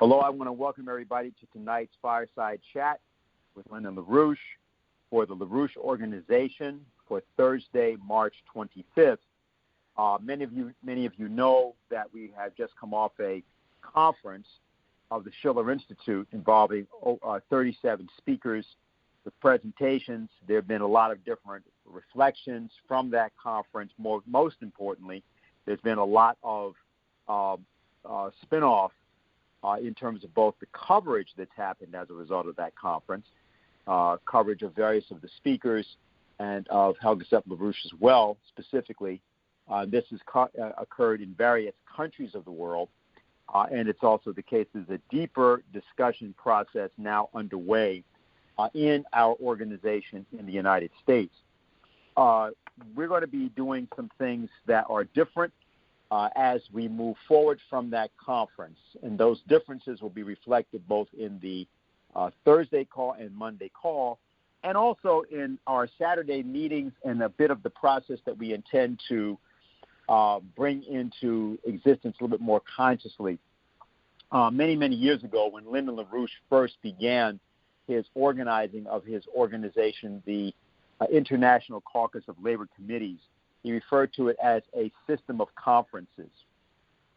Hello, I want to welcome everybody to tonight's Fireside Chat with LaRouche for the LaRouche organization for Thursday, March 25th. Many of you know that we have just come off a conference of the Schiller Institute involving 37 speakers with presentations. There have been a lot of different reflections from that conference. Most importantly, there's been a lot of spin-off in terms of both the coverage that's happened as a result of that conference, coverage of various of the speakers and of Helga LaRouche as well, specifically. This has occurred in various countries of the world, and it's also the case there's a deeper discussion process now underway in our organization in the United States. We're going to be doing some things that are different as we move forward from that conference, and those differences will be reflected both in the Thursday call and Monday call, and also in our Saturday meetings and a bit of the process that we intend to bring into existence a little bit more consciously. Many years ago, when Lyndon LaRouche first began his organizing of his organization, the International Caucus of Labor Committees, he referred to it as a system of conferences,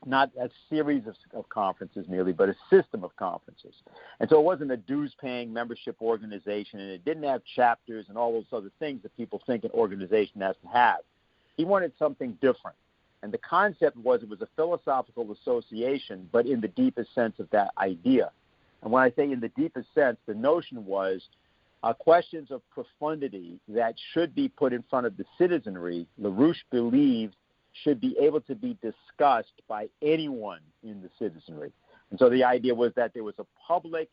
not a series of conferences merely, but a system of conferences. And so it wasn't a dues-paying membership organization, and it didn't have chapters and all those other things that people think an organization has to have. He wanted something different. And the concept was it was a philosophical association, but in the deepest sense of that idea. And when I say in the deepest sense, the notion was questions of profundity that should be put in front of the citizenry, LaRouche believed should be able to be discussed by anyone in the citizenry. And so the idea was that there was a public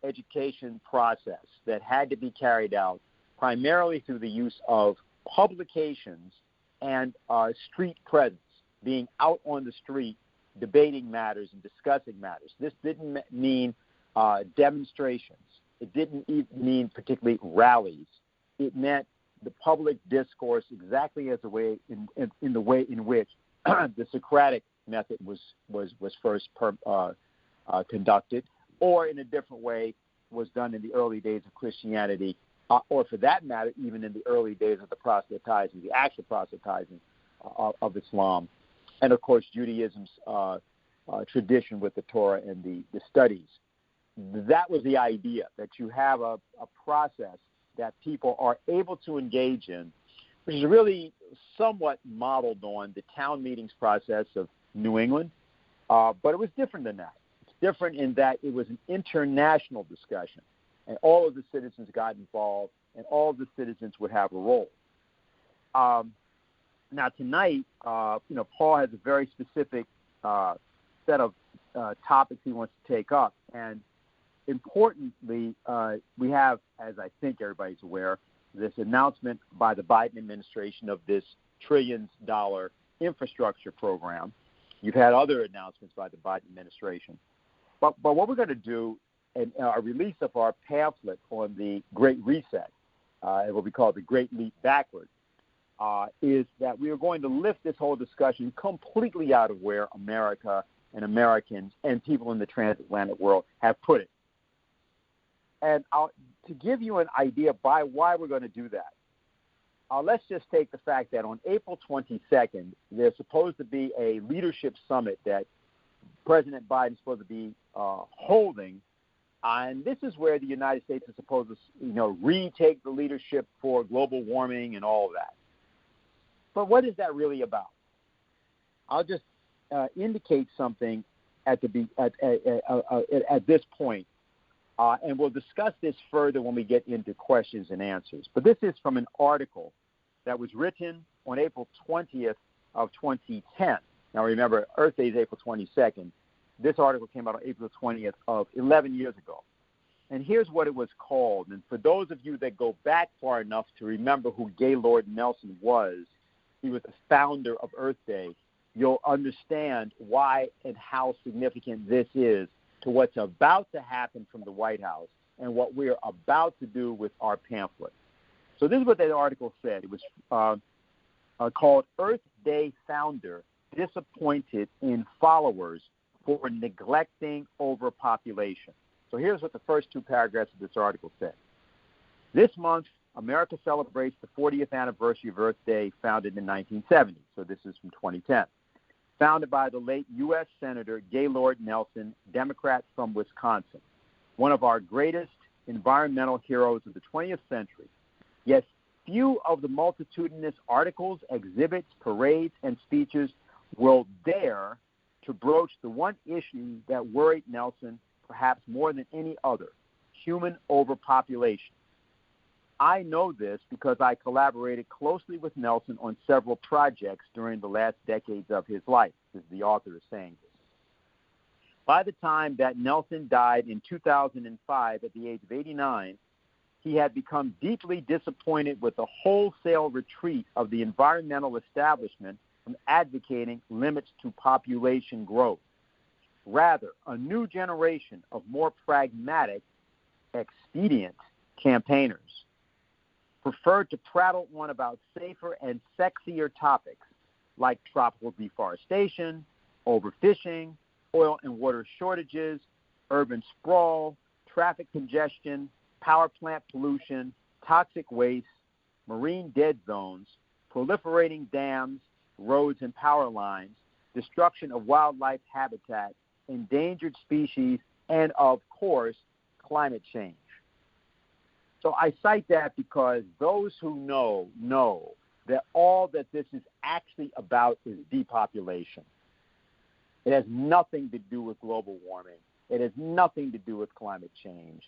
education process that had to be carried out primarily through the use of publications and street presence, being out on the street, debating matters and discussing matters. This didn't mean demonstrations. It didn't even mean particularly rallies. It meant the public discourse exactly as the way in the way in which the Socratic method was first conducted, or in a different way was done in the early days of Christianity, or for that matter, even in the early days of the proselytizing, the actual proselytizing of Islam, and of course Judaism's tradition with the Torah and the studies. That was the idea, that you have a process that people are able to engage in, which is really somewhat modeled on the town meetings process of New England, but it was different than that. It's different in that it was an international discussion, and all of the citizens got involved, and all of the citizens would have a role. Now tonight, Paul has a very specific set of topics he wants to take up, and importantly, we have, as I think everybody's aware, this announcement by the Biden administration of this trillions-dollar infrastructure program. You've had other announcements by the Biden administration. But what we're going to do, in a release of our pamphlet on the Great Reset, and what we call the Great Leap Backward, is that we are going to lift this whole discussion completely out of where America and Americans and people in the transatlantic world have put it. And to give you an idea by why we're going to do that, let's just take the fact that on April 22nd, there's supposed to be a leadership summit that President Biden is supposed to be holding, and this is where the United States is supposed to, retake the leadership for global warming and all of that. But what is that really about? I'll just indicate something at this point. And we'll discuss this further when we get into questions and answers. But this is from an article that was written on April 20th of 2010. Now remember, Earth Day is April 22nd. This article came out on April 20th of 11 years ago. And here's what it was called. And for those of you that go back far enough to remember who Gaylord Nelson was, he was the founder of Earth Day, you'll understand why and how significant this is to what's about to happen from the White House and what we're about to do with our pamphlet. So this is what that article said. It was called Earth Day Founder Disappointed in Followers for neglecting overpopulation. So here's what the first two paragraphs of this article say. This month, America celebrates the 40th anniversary of Earth Day, founded in 1970. So this is from 2010. Founded by the late U.S. Senator Gaylord Nelson, Democrat from Wisconsin, one of our greatest environmental heroes of the 20th century. Yes, few of the multitudinous articles, exhibits, parades, and speeches will dare to broach the one issue that worried Nelson perhaps more than any other: human overpopulation. I know this because I collaborated closely with Nelson on several projects during the last decades of his life, as the author is saying this. By the time that Nelson died in 2005 at the age of 89, he had become deeply disappointed with the wholesale retreat of the environmental establishment from advocating limits to population growth. Rather, a new generation of more pragmatic, expedient campaigners preferred to prattle on about safer and sexier topics like tropical deforestation, overfishing, oil and water shortages, urban sprawl, traffic congestion, power plant pollution, toxic waste, marine dead zones, proliferating dams, roads and power lines, destruction of wildlife habitat, endangered species, and, of course, climate change. So I cite that because those who know that all that this is actually about is depopulation. It has nothing to do with global warming. It has nothing to do with climate change.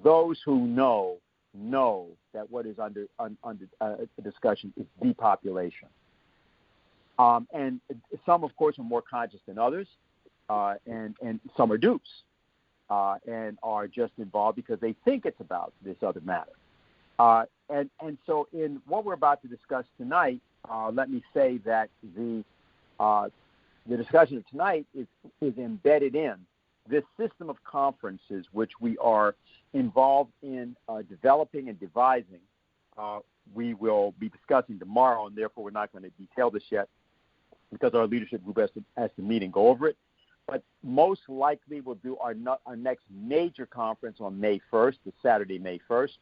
Those who know that what is under discussion is depopulation. And some, of course, are more conscious than others, and some are dupes. And are just involved because they think it's about this other matter. And so in what we're about to discuss tonight, let me say that the discussion of tonight is embedded in this system of conferences which we are involved in developing and devising. We will be discussing tomorrow, and therefore we're not going to detail this yet because our leadership group has to meet and go over it. But most likely we'll do our next major conference on May 1st, the Saturday, May 1st.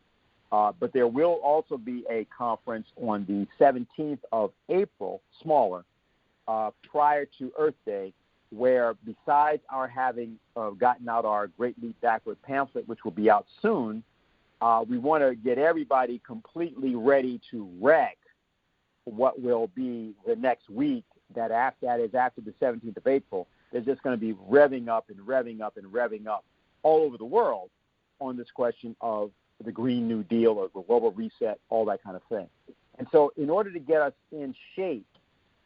But there will also be a conference on the 17th of April, smaller, prior to Earth Day, where besides our having gotten out our Great Leap Backward pamphlet, which will be out soon, we want to get everybody completely ready to wreck what will be the next week that is after the 17th of April. They're just going to be revving up and revving up and revving up all over the world on this question of the Green New Deal or the global reset, all that kind of thing. And so in order to get us in shape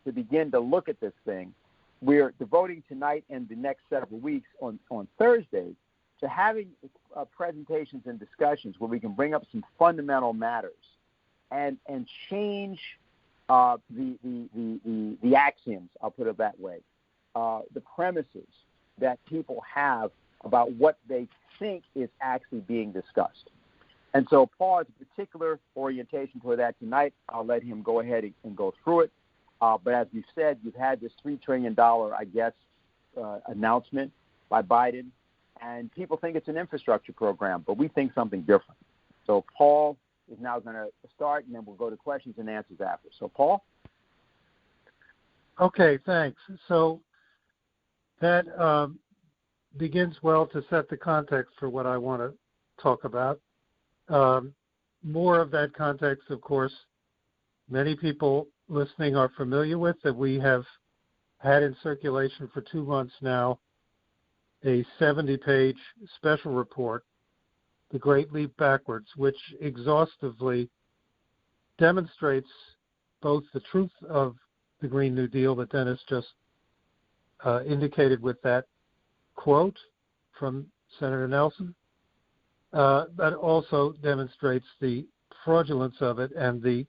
to begin to look at this thing, we're devoting tonight and the next several weeks on Thursday to having presentations and discussions where we can bring up some fundamental matters and change the axioms, I'll put it that way. The premises that people have about what they think is actually being discussed. And so Paul has a particular orientation toward that tonight. I'll let him go ahead and go through it. But as we've said, you've had this $3 trillion, announcement by Biden, and people think it's an infrastructure program, but we think something different. So Paul is now going to start, and then we'll go to questions and answers after. So Paul? Okay, thanks. So that begins well to set the context for what I want to talk about. More of that context, of course, many people listening are familiar with, that we have had in circulation for 2 months now a 70-page special report, The Great Leap Backwards, which exhaustively demonstrates both the truth of the Green New Deal that Dennis just indicated with that quote from Senator Nelson, but also demonstrates the fraudulence of it and the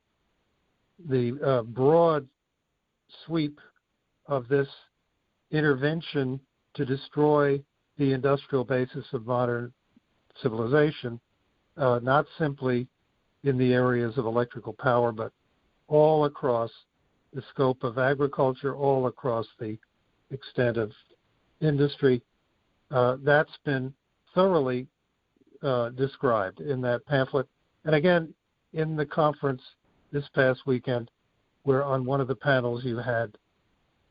broad sweep of this intervention to destroy the industrial basis of modern civilization, not simply in the areas of electrical power, but all across the scope of agriculture, all across the extent of industry. That's been thoroughly described in that pamphlet. And again, in the conference this past weekend, where on one of the panels you had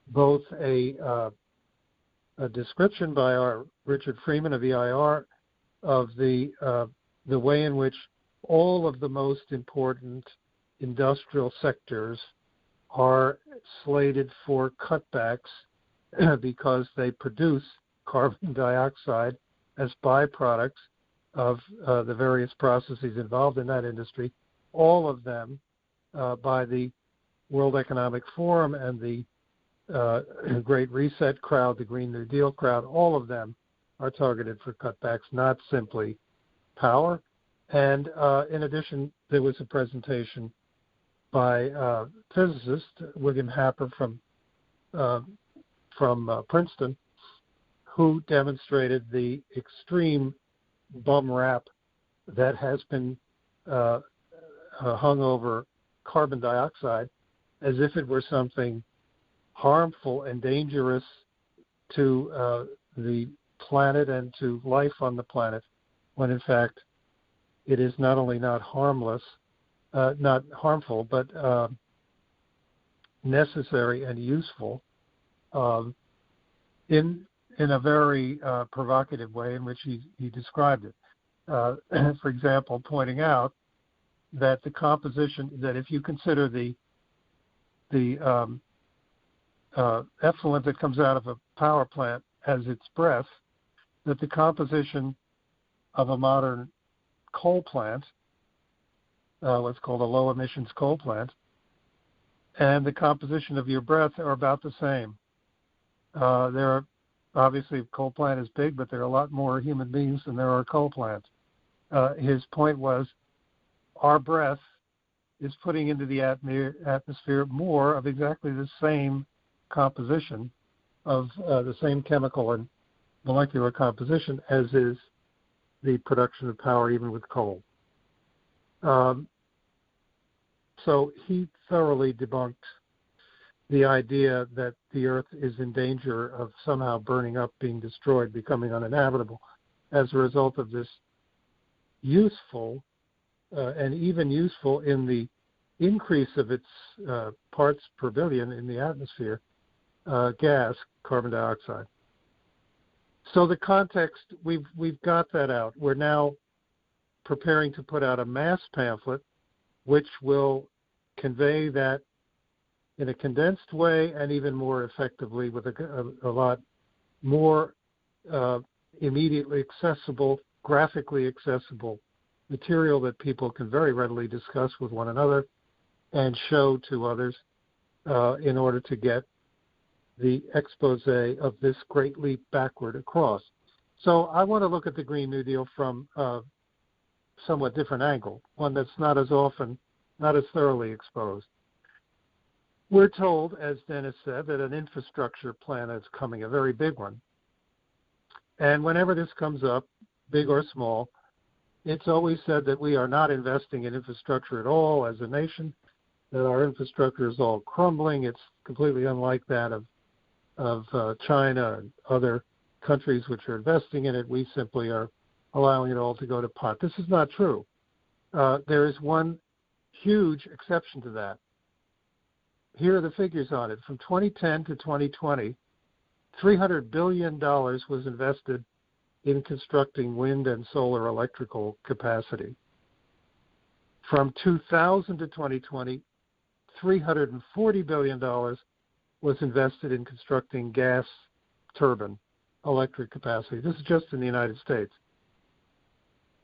both a description by our Richard Freeman of EIR of the way in which all of the most important industrial sectors are slated for cutbacks because they produce carbon dioxide as byproducts of the various processes involved in that industry. All of them by the World Economic Forum and the Great Reset crowd, the Green New Deal crowd, all of them are targeted for cutbacks, not simply power. And in addition, there was a presentation by physicist William Happer from Princeton, who demonstrated the extreme bum rap that has been hung over carbon dioxide as if it were something harmful and dangerous to the planet and to life on the planet, when in fact it is not only not harmful, but necessary and useful in a very provocative way in which he described it. For example, pointing out that the composition, that if you consider the effluent that comes out of a power plant as its breath, that the composition of a modern coal plant, what's called a low emissions coal plant, and the composition of your breath are about the same. There are obviously, a coal plant is big, but there are a lot more human beings than there are coal plants. His point was, our breath is putting into the atmosphere more of exactly the same composition of the same chemical and molecular composition as is the production of power, even with coal. So he thoroughly debunked the idea that the Earth is in danger of somehow burning up, being destroyed, becoming uninhabitable as a result of this useful and even useful in the increase of its parts per billion in the atmosphere gas, carbon dioxide. So the context, we've got that out. We're now preparing to put out a mass pamphlet which will convey that in a condensed way and even more effectively with a lot more immediately accessible, graphically accessible material that people can very readily discuss with one another and show to others in order to get the expose of this great leap backward across. So I want to look at the Green New Deal from a somewhat different angle, one that's not as thoroughly exposed. We're told, as Dennis said, that an infrastructure plan is coming, a very big one. And whenever this comes up, big or small, it's always said that we are not investing in infrastructure at all as a nation, that our infrastructure is all crumbling. It's completely unlike that of China and other countries which are investing in it. We simply are allowing it all to go to pot. This is not true. There is one huge exception to that. Here are the figures on it. From 2010 to 2020, $300 billion was invested in constructing wind and solar electrical capacity. From 2000 to 2020, $340 billion was invested in constructing gas turbine electric capacity. This is just in the United States.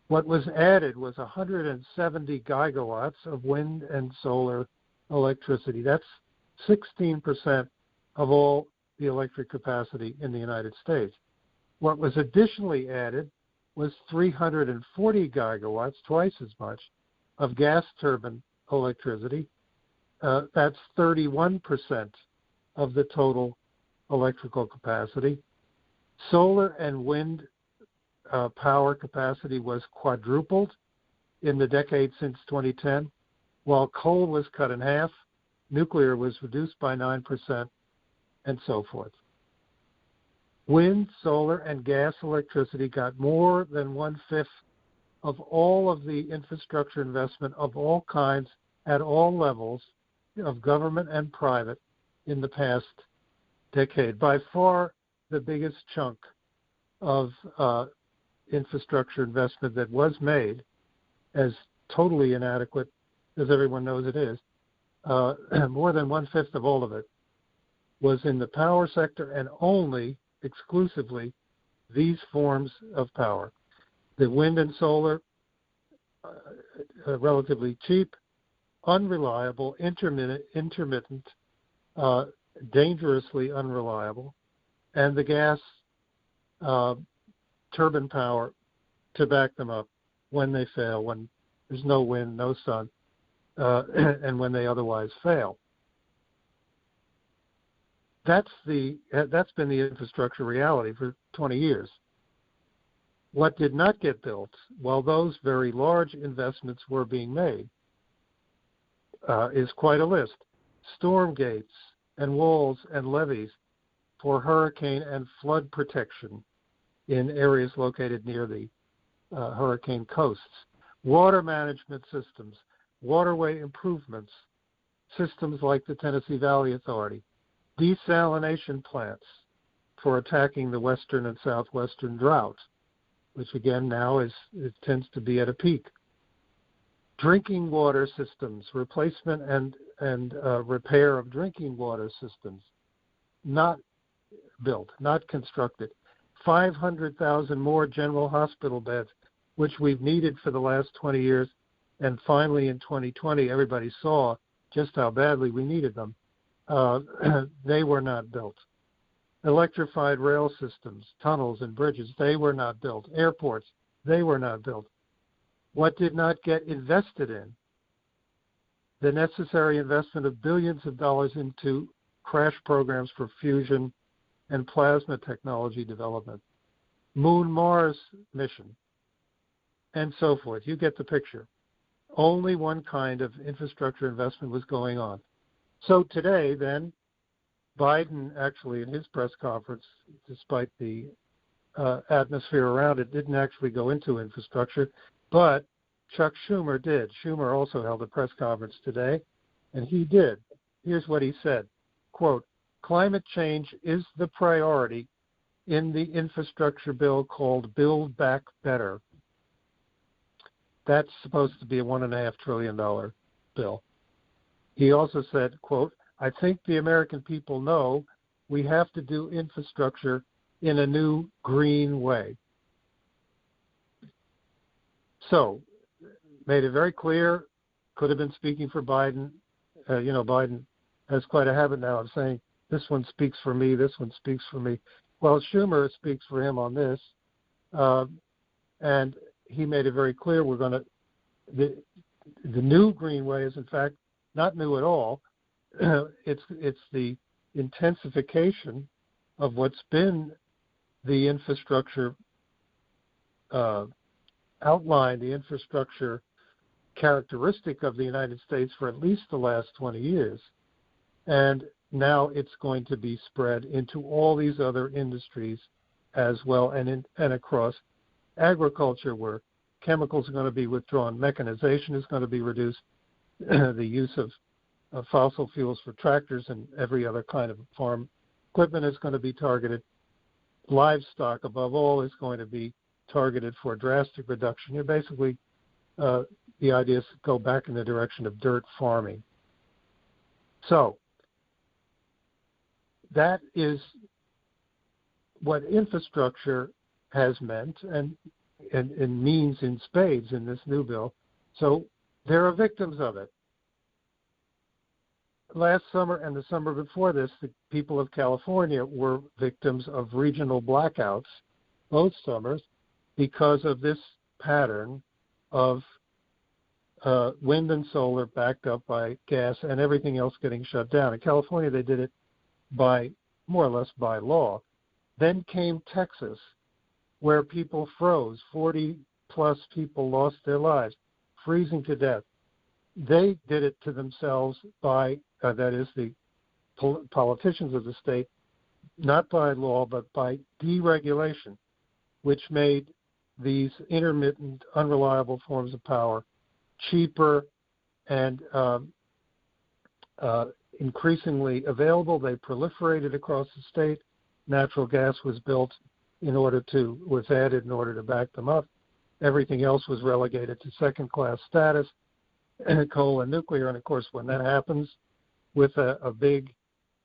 What was added was 170 gigawatts of wind and solar electricity. That's 16% of all the electric capacity in the United States. What was additionally added was 340 gigawatts, twice as much, of gas turbine electricity. That's 31% of the total electrical capacity. Solar and wind power capacity was quadrupled in the decade since 2010, while coal was cut in half, nuclear was reduced by 9%, and so forth. Wind, solar, and gas electricity got more than 1/5 of all of the infrastructure investment of all kinds at all levels of government and private in the past decade. By far the biggest chunk of infrastructure investment that was made, as totally inadequate as everyone knows it is, more than 1/5 of all of it was in the power sector, and only exclusively these forms of power. The wind and solar, relatively cheap, unreliable, intermittent, dangerously unreliable, and the gas turbine power to back them up when they fail, when there's no wind, no sun, and when they otherwise fail. That's been the infrastructure reality for 20 years. What did not get built while those very large investments were being made is quite a list. Storm gates and walls and levees for hurricane and flood protection in areas located near the hurricane coasts. Water management systems, waterway improvements, systems like the Tennessee Valley Authority, desalination plants for attacking the western and southwestern drought, which again now it tends to be at a peak. Drinking water systems, replacement and repair of drinking water systems, not built, not constructed. 500,000 more general hospital beds, which we've needed for the last 20 years, and finally in 2020 everybody saw just how badly we needed them. They were not built. Electrified rail systems, tunnels and bridges, they were not built. Airports, they were not built. What did not get invested in? The necessary investment of billions of dollars into crash programs for fusion and plasma technology development, Moon-Mars mission, and so forth. You get the picture. Only one kind of infrastructure investment was going on. So today, then, Biden actually in his press conference, despite the atmosphere around it, didn't actually go into infrastructure, but Chuck Schumer did. Schumer also held a press conference today, and he did. Here's what he said, quote, "Climate change is the priority in the infrastructure bill called Build Back Better." That's supposed to be a $1.5 trillion bill. He also said, quote, "I think the American people know we have to do infrastructure in a new green way." So, made it very clear, could have been speaking for Biden. Biden has quite a habit now of saying, this one speaks for me, this one speaks for me. Well, Schumer speaks for him on this, and he made it very clear the new green way is in fact not new at all. It's the intensification of what's been the infrastructure outline, the infrastructure characteristic of the United States for at least the last 20 years. And now it's going to be spread into all these other industries as well, and across agriculture, where chemicals are going to be withdrawn, mechanization is going to be reduced, the use of fossil fuels for tractors and every other kind of farm equipment is going to be targeted. Livestock, above all, is going to be targeted for drastic reduction. You're basically, the idea is to go back in the direction of dirt farming. So, that is what infrastructure has meant and means in spades in this new bill. So there are victims of it. Last summer and the summer before this, the people of California were victims of regional blackouts both summers because of this pattern of wind and solar backed up by gas and everything else getting shut down. In California, they did it by more or less by law. Then came Texas, where people froze. 40-plus people lost their lives, freezing to death. They did it to themselves by, that is, the politicians of the state not by law, but by deregulation, which made these intermittent, unreliable forms of power cheaper and increasingly available. They proliferated across the state. Natural gas was added in order to back them up. Everything else was relegated to second-class status, coal and nuclear. And of course, when that happens with a big,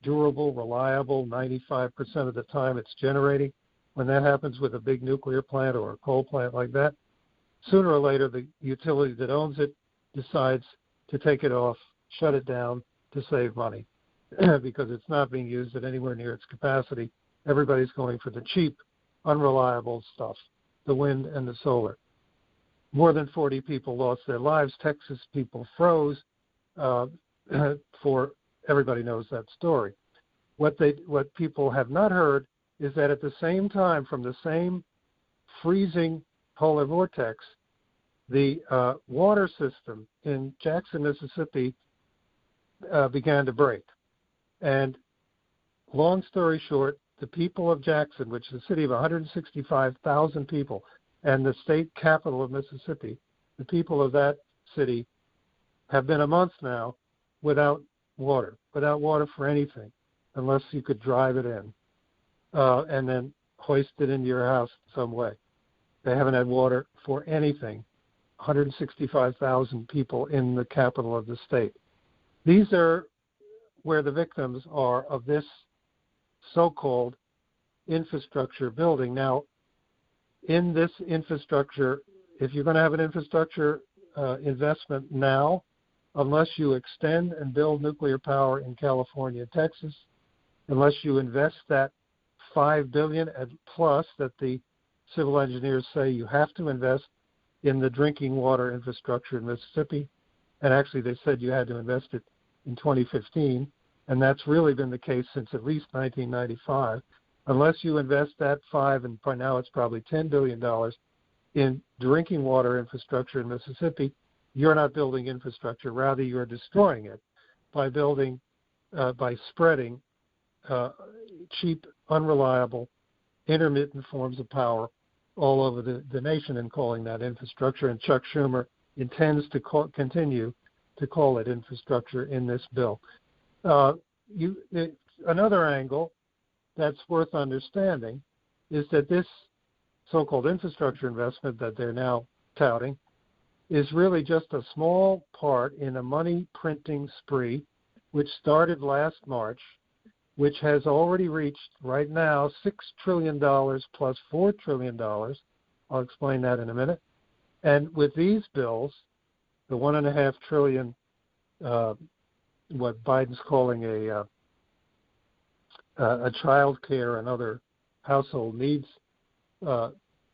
durable, reliable, 95% of the time it's generating, when that happens with a big nuclear plant or a coal plant like that, sooner or later the utility that owns it decides to take it off, shut it down to save money because it's not being used at anywhere near its capacity. Everybody's going for the cheap, unreliable stuff, the wind and the solar. More than 40 people lost their lives. Texas people froze. Everybody knows that story. What people have not heard is that at the same time, from the same freezing polar vortex, the water system in Jackson, Mississippi began to break. And long story short, the people of Jackson, which is a city of 165,000 people, and the state capital of Mississippi, the people of that city have been a month now without water for anything, unless you could drive it in and then hoist it into your house some way. They haven't had water for anything. 165,000 people in the capital of the state. These are where the victims are of this so-called infrastructure building. Now, in this infrastructure, if you're going to have an infrastructure investment now, unless you extend and build nuclear power in California and Texas, unless you invest that $5 billion plus that the civil engineers say you have to invest in the drinking water infrastructure in Mississippi, and actually they said you had to invest it in 2015, and that's really been the case since at least 1995. Unless you invest that and by now it's probably $10 billion in drinking water infrastructure in Mississippi, you're not building infrastructure. Rather, you're destroying it by spreading cheap, unreliable, intermittent forms of power all over the nation and calling that infrastructure. And Chuck Schumer intends to continue to call it infrastructure in this bill. Another angle that's worth understanding is that this so-called infrastructure investment that they're now touting is really just a small part in a money printing spree which started last March, which has already reached right now $6 trillion plus $4 trillion. I'll explain that in a minute. And with these bills, the $1.5 trillion, what Biden's calling a child care and other household needs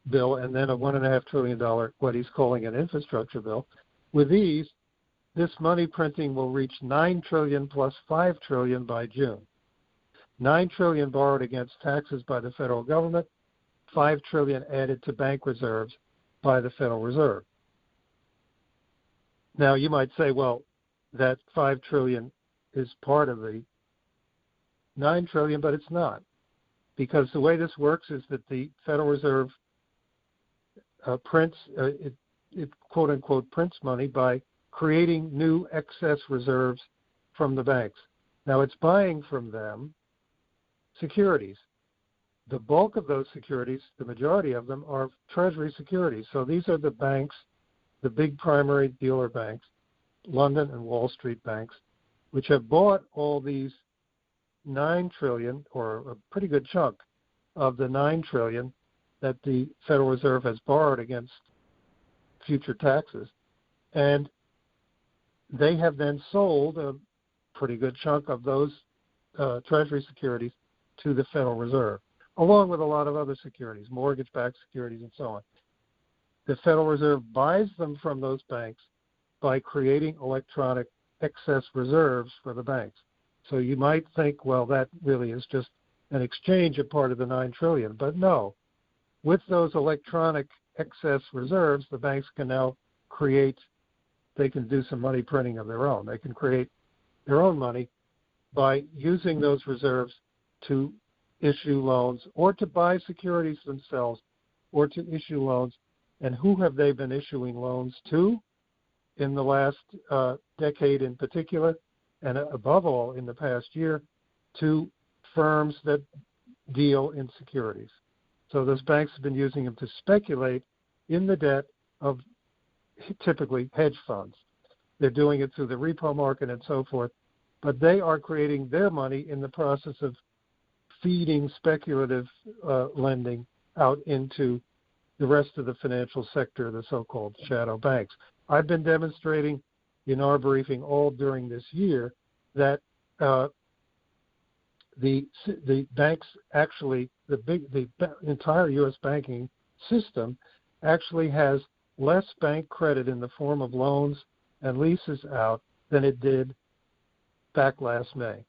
bill, and then a $1.5 trillion, what he's calling an infrastructure bill. With these, this money printing will reach $9 trillion plus $5 trillion by June. $9 trillion borrowed against taxes by the federal government, $5 trillion added to bank reserves by the Federal Reserve. Now, you might say, well, that $5 trillion is part of the $9 trillion, but it's not, because the way this works is that the Federal Reserve it quote unquote prints money by creating new excess reserves from the banks. Now, it's buying from them securities. The bulk of those securities, the majority of them, are Treasury securities. So these are the banks, the big primary dealer banks, London and Wall Street banks, which have bought all these $9 trillion, or a pretty good chunk of the $9 trillion that the Federal Reserve has borrowed against future taxes. And they have then sold a pretty good chunk of those Treasury securities to the Federal Reserve, along with a lot of other securities, mortgage-backed securities and so on. The Federal Reserve buys them from those banks by creating electronic excess reserves for the banks. So you might think, well, that really is just an exchange, a part of the $9 trillion. But no. With those electronic excess reserves, the banks can now they can do some money printing of their own. They can create their own money by using those reserves to issue loans or to buy securities themselves or to issue loans. And who have they been issuing loans to in the last decade in particular, and above all in the past year, to firms that deal in securities. So those banks have been using them to speculate in the debt of typically hedge funds. They're doing it through the repo market and so forth, but they are creating their money in the process of feeding speculative lending out into the rest of the financial sector, the so-called shadow banks. I've been demonstrating in our briefing all during this year that the banks actually, the entire U.S. banking system actually has less bank credit in the form of loans and leases out than it did back last May.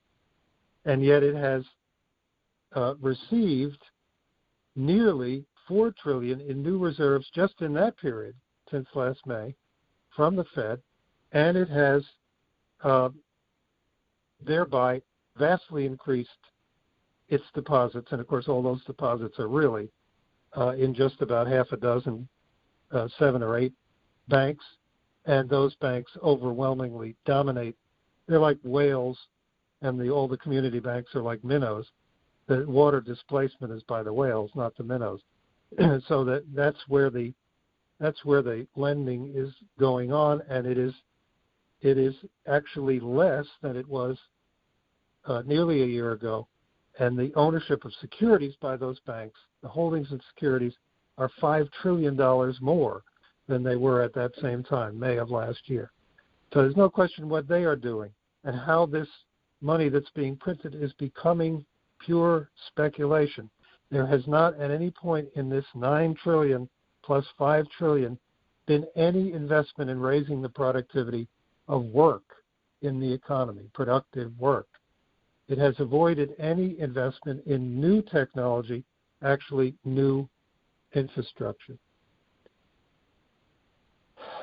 And yet it has received nearly $4 trillion in new reserves just in that period since last May from the Fed, and it has thereby vastly increased its deposits. And of course, all those deposits are really in just about half a dozen, 7 or 8 banks, and those banks overwhelmingly dominate. They're like whales, and all the community banks are like minnows. The water displacement is by the whales, not the minnows. So that's where the lending is going on, and it is actually less than it was nearly a year ago. And the ownership of securities by those banks, the holdings of securities, are $5 trillion more than they were at that same time, May of last year. So there's no question what they are doing and how this money that's being printed is becoming pure speculation. There has not at any point in this $9 trillion plus $5 trillion been any investment in raising the productivity of work in the economy, productive work. It has avoided any investment in new technology, actually new infrastructure,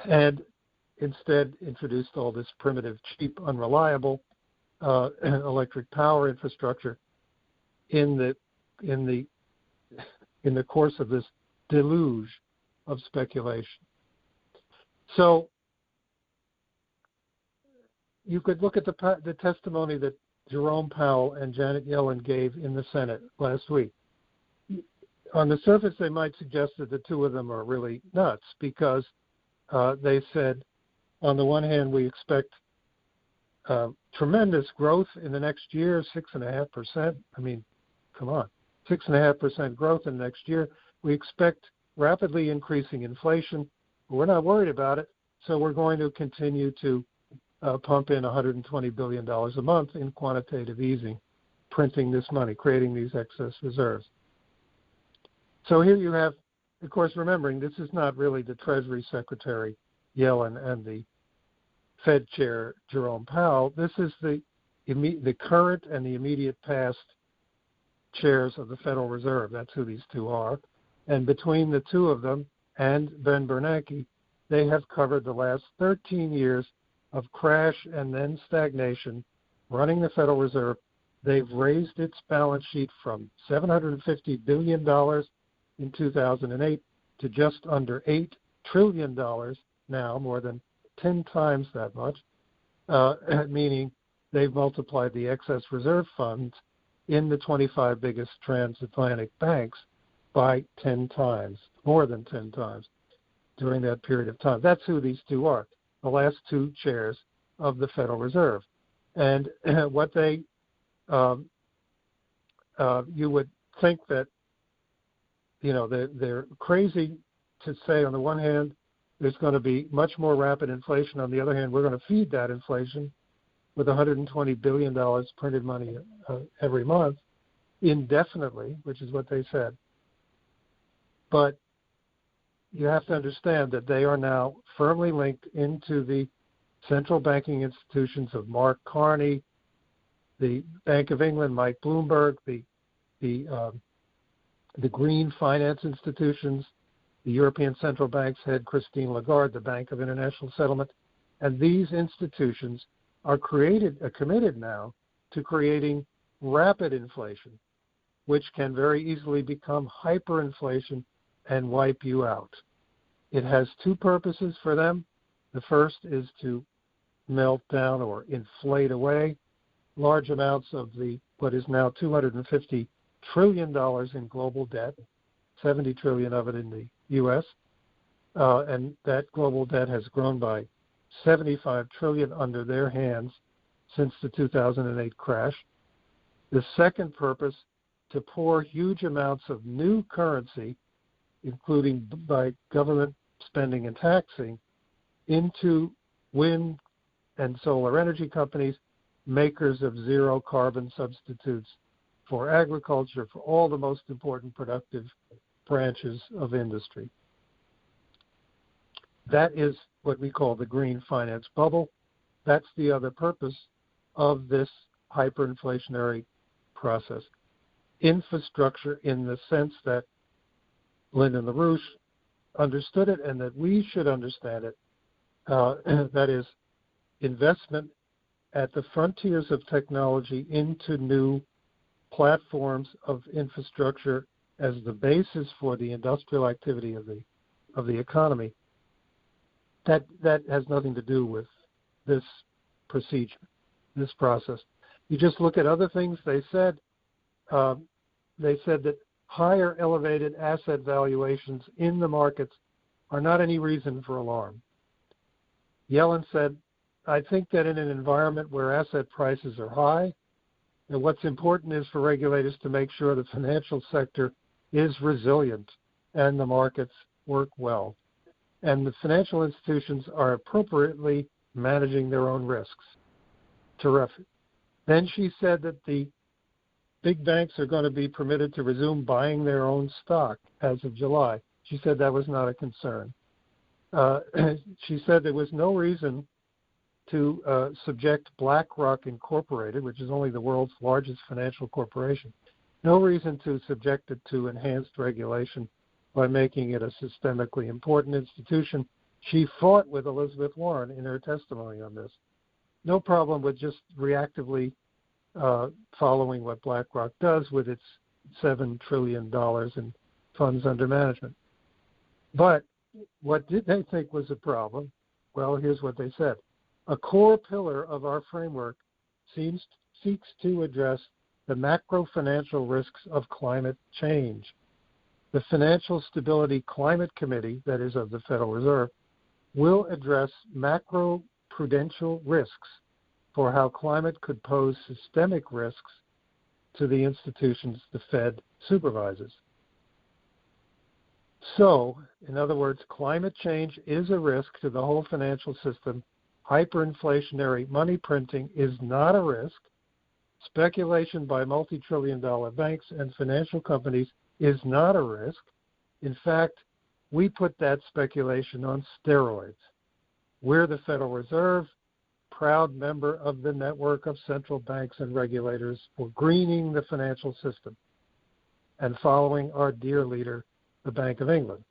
and instead introduced all this primitive, cheap, unreliable electric power infrastructure in the course of this deluge of speculation. So you could look at the testimony that Jerome Powell and Janet Yellen gave in the Senate last week. On the surface, they might suggest that the two of them are really nuts because they said, on the one hand, we expect tremendous growth in the next year, 6.5%. I mean, come on, 6.5% growth in the next year. We expect rapidly increasing inflation. But we're not worried about it, so we're going to continue to pump in $120 billion a month in quantitative easing, printing this money, creating these excess reserves. So here you have, of course, remembering this is not really the Treasury Secretary Yellen and the Fed Chair Jerome Powell. This is the current and the immediate past chairs of the Federal Reserve. That's who these two are. And between the two of them and Ben Bernanke, they have covered the last 13 years of crash and then stagnation running the Federal Reserve. They've raised its balance sheet from $750 billion in 2008 to just under $8 trillion now, more than 10 times that much, meaning they've multiplied the excess reserve funds in the 25 biggest transatlantic banks by 10 times, more than 10 times during that period of time. That's who these two are, the last two chairs of the Federal Reserve. And what they, you would think that, they're crazy to say, on the one hand, there's going to be much more rapid inflation. On the other hand, we're going to feed that inflation with $120 billion printed money every month indefinitely, which is what they said. But you have to understand that they are now firmly linked into the central banking institutions of Mark Carney, the Bank of England, Mike Bloomberg, the green finance institutions, the European Central Bank's head Christine Lagarde, the Bank of International Settlement, and these institutions are committed now to creating rapid inflation which can very easily become hyperinflation and wipe you out. It has two purposes for them. The first is to melt down or inflate away large amounts of what is now $250 trillion in global debt, 70 trillion of it in the U.S., and that global debt has grown by 75 trillion under their hands since the 2008 crash. The second purpose, to pour huge amounts of new currency, including by government spending and taxing, into wind and solar energy companies, makers of zero carbon substitutes for agriculture, for all the most important productive branches of industry. That is what we call the green finance bubble. That's the other purpose of this hyperinflationary process. Infrastructure, in the sense that Lyndon LaRouche understood it and that we should understand it, that is investment at the frontiers of technology into new platforms of infrastructure as the basis for the industrial activity of the economy. That has nothing to do with this procedure, this process. You just look at other things they said. They said that higher elevated asset valuations in the markets are not any reason for alarm. Yellen said, I think that in an environment where asset prices are high, and what's important is for regulators to make sure the financial sector is resilient and the markets work well. And the financial institutions are appropriately managing their own risks. Terrific. Then she said that the big banks are going to be permitted to resume buying their own stock as of July. She said that was not a concern. She said there was no reason to subject BlackRock Incorporated, which is only the world's largest financial corporation, no reason to subject it to enhanced regulation by making it a systemically important institution. She fought with Elizabeth Warren in her testimony on this. No problem with just reactively following what BlackRock does with its $7 trillion in funds under management. But what did they think was a problem? Well, here's what they said. A core pillar of our framework seeks to address the macro-financial risks of climate change. The Financial Stability Climate Committee, that is of the Federal Reserve, will address macro-prudential risks for how climate could pose systemic risks to the institutions the Fed supervises. So, in other words, climate change is a risk to the whole financial system. Hyperinflationary money printing is not a risk. Speculation by multi-trillion-dollar banks and financial companies is not a risk. In fact, we put that speculation on steroids. We're the Federal Reserve, proud member of the network of central banks and regulators for greening the financial system and following our dear leader, the Bank of England.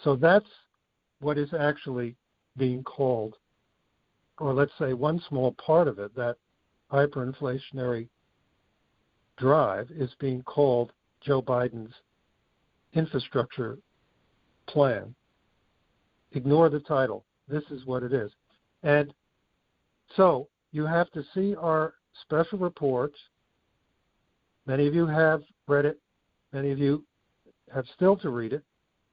So that's what is actually being called, or let's say one small part of it, that hyperinflationary drive is being called Joe Biden's infrastructure plan. Ignore the title. This is what it is. And so you have to see our special reports. Many of you have read it. Many of you have still to read it.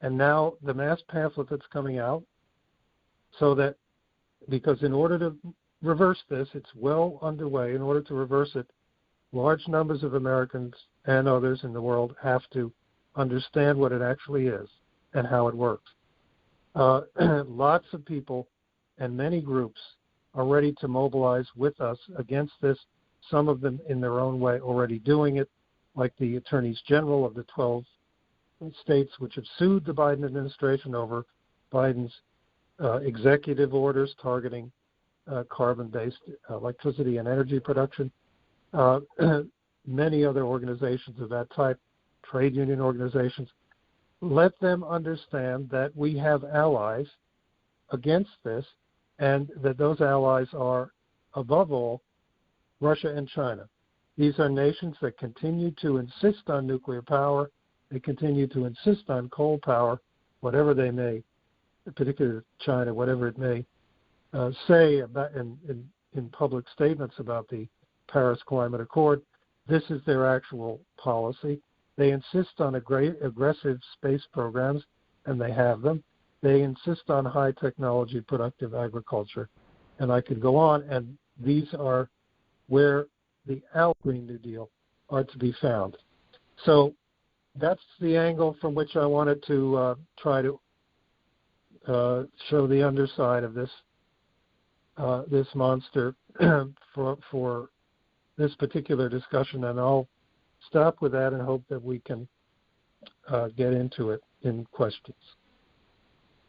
And now the mass pamphlet that's coming out, so that, because in order to reverse this, it's well underway. In order to reverse it, large numbers of Americans and others in the world have to understand what it actually is and how it works. Lots of people and many groups are ready to mobilize with us against this, some of them in their own way already doing it, like the attorneys general of the 12 states which have sued the Biden administration over Biden's executive orders targeting carbon-based electricity and energy production. Many other organizations of that type, trade union organizations. Let them understand that we have allies against this, and that those allies are, above all, Russia and China. These are nations that continue to insist on nuclear power. They continue to insist on coal power, whatever they may, particularly China, whatever it may say about in public statements about the Paris Climate Accord. This is their actual policy. They insist on aggressive space programs, and they have them. They insist on high technology productive agriculture. And I could go on, and these are where the Green New Deal are to be found. So that's the angle from which I wanted to try to show the underside of this this monster for this particular discussion, and I'll stop with that and hope that we can get into it in questions.